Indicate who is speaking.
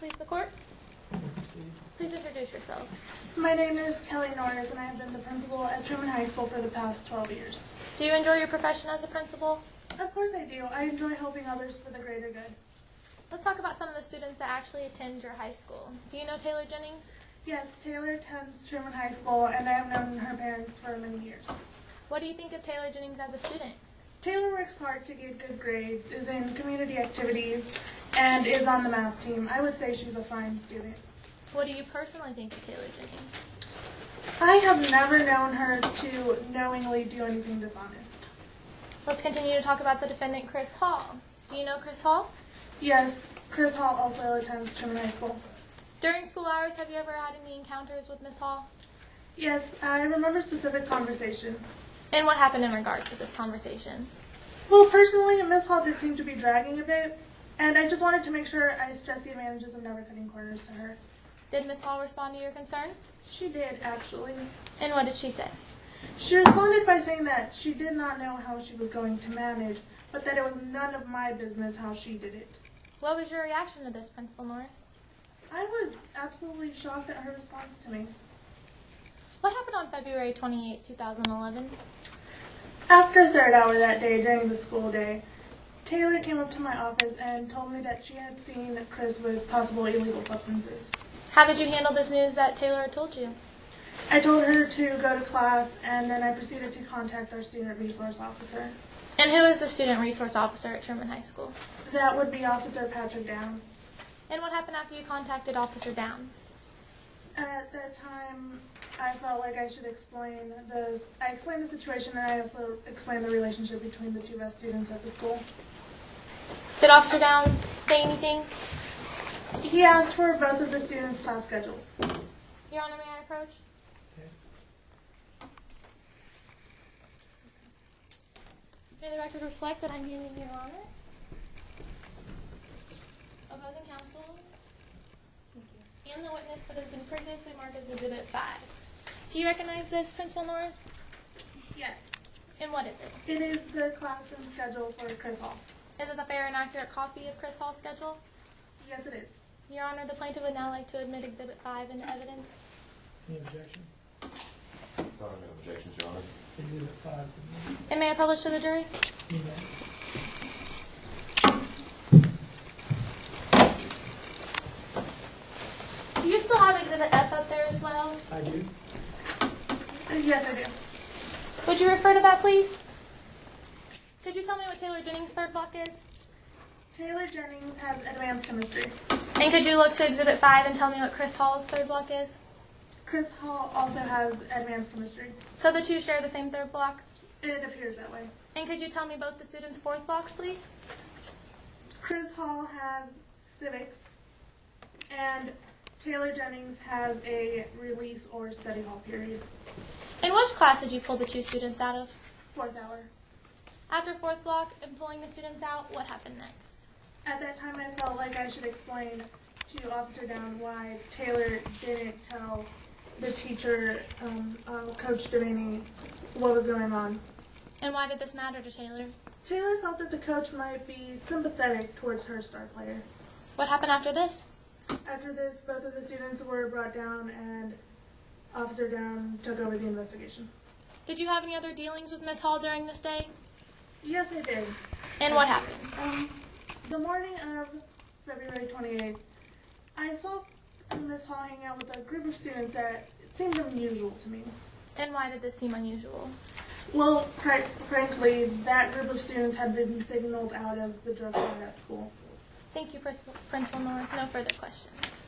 Speaker 1: please the court? Please introduce yourselves.
Speaker 2: My name is Kelly Norris, and I have been the principal at Truman High School for the past 12 years.
Speaker 1: Do you enjoy your profession as a principal?
Speaker 2: Of course I do. I enjoy helping others for the greater good.
Speaker 1: Let's talk about some of the students that actually attend your high school. Do you know Taylor Jennings?
Speaker 2: Yes, Taylor attends Truman High School, and I have known her parents for many years.
Speaker 1: What do you think of Taylor Jennings as a student?
Speaker 2: Taylor works hard to get good grades, is in community activities, and is on the math team. I would say she's a fine student.
Speaker 1: What do you personally think of Taylor Jennings?
Speaker 2: I have never known her to knowingly do anything dishonest.
Speaker 1: Let's continue to talk about the defendant, Chris Hall. Do you know Chris Hall?
Speaker 2: Yes, Chris Hall also attends Truman High School.
Speaker 1: During school hours, have you ever had any encounters with Miss Hall?
Speaker 2: Yes, I remember a specific conversation.
Speaker 1: And what happened in regards to this conversation?
Speaker 2: Well, personally, Miss Hall did seem to be dragging a bit, and I just wanted to make sure I stressed the advantages of never cutting corners to her.
Speaker 1: Did Miss Hall respond to your concern?
Speaker 2: She did, actually.
Speaker 1: And what did she say?
Speaker 2: She responded by saying that she did not know how she was going to manage, but that it was none of my business how she did it.
Speaker 1: What was your reaction to this, Principal Norris?
Speaker 2: I was absolutely shocked at her response to me.
Speaker 1: What happened on February 28, 2011?
Speaker 2: After third hour that day during the school day, Taylor came up to my office and told me that she had seen Chris with possible illegal substances.
Speaker 1: How did you handle this news that Taylor had told you?
Speaker 2: I told her to go to class, and then I proceeded to contact our student resource officer.
Speaker 1: And who is the student resource officer at Truman High School?
Speaker 2: That would be Officer Patrick Down.
Speaker 1: And what happened after you contacted Officer Down?
Speaker 2: At that time, I felt like I should explain this. I explained the situation, and I also explained the relationship between the two best students at the school.
Speaker 1: Did Officer Down say anything?
Speaker 2: He asked for both of the students' class schedules.
Speaker 1: Your Honor, may I approach? May the record reflect that I'm here in Your Honor. Opposing counsel. Thank you. And the witness what has been previously marked as Exhibit 5. Do you recognize this, Principal Norris?
Speaker 2: Yes.
Speaker 1: And what is it?
Speaker 2: It is the classroom schedule for Chris Hall.
Speaker 1: Is this a fair and accurate copy of Chris Hall's schedule?
Speaker 2: Yes, it is.
Speaker 1: Your Honor, the plaintiff would now like to admit Exhibit 5 into evidence.
Speaker 3: Any objections?
Speaker 4: No objections, Your Honor.
Speaker 3: Exhibit 5 is admitted.
Speaker 1: And may I publish to the jury?
Speaker 3: You may.
Speaker 1: Do you still have Exhibit F up there as well?
Speaker 3: I do.
Speaker 2: Yes, I do.
Speaker 1: Would you refer to that, please? Could you tell me what Taylor Jennings' third block is?
Speaker 2: Taylor Jennings has advanced chemistry.
Speaker 1: And could you look to Exhibit 5 and tell me what Chris Hall's third block is?
Speaker 2: Chris Hall also has advanced chemistry.
Speaker 1: So the two share the same third block?
Speaker 2: It appears that way.
Speaker 1: And could you tell me both the students' fourth blocks, please?
Speaker 2: Chris Hall has civics, and Taylor Jennings has a release or study hall period.
Speaker 1: In which class did you pull the two students out of?
Speaker 2: Fourth hour.
Speaker 1: After fourth block and pulling the students out, what happened next?
Speaker 2: At that time, I felt like I should explain to Officer Down why Taylor didn't tell the teacher, Coach Devaney, what was going on.
Speaker 1: And why did this matter to Taylor?
Speaker 2: Taylor felt that the coach might be sympathetic towards her star player.
Speaker 1: What happened after this?
Speaker 2: After this, both of the students were brought down, and Officer Down took over the investigation.
Speaker 1: Did you have any other dealings with Miss Hall during this day?
Speaker 2: Yes, I did.
Speaker 1: And what happened?
Speaker 2: The morning of February 28th, I saw Miss Hall hang out with a group of students that seemed unusual to me.
Speaker 1: And why did this seem unusual?
Speaker 2: Well, frankly, that group of students had been signaled out as the drug lord at school.
Speaker 1: Thank you, Principal Norris. No further questions.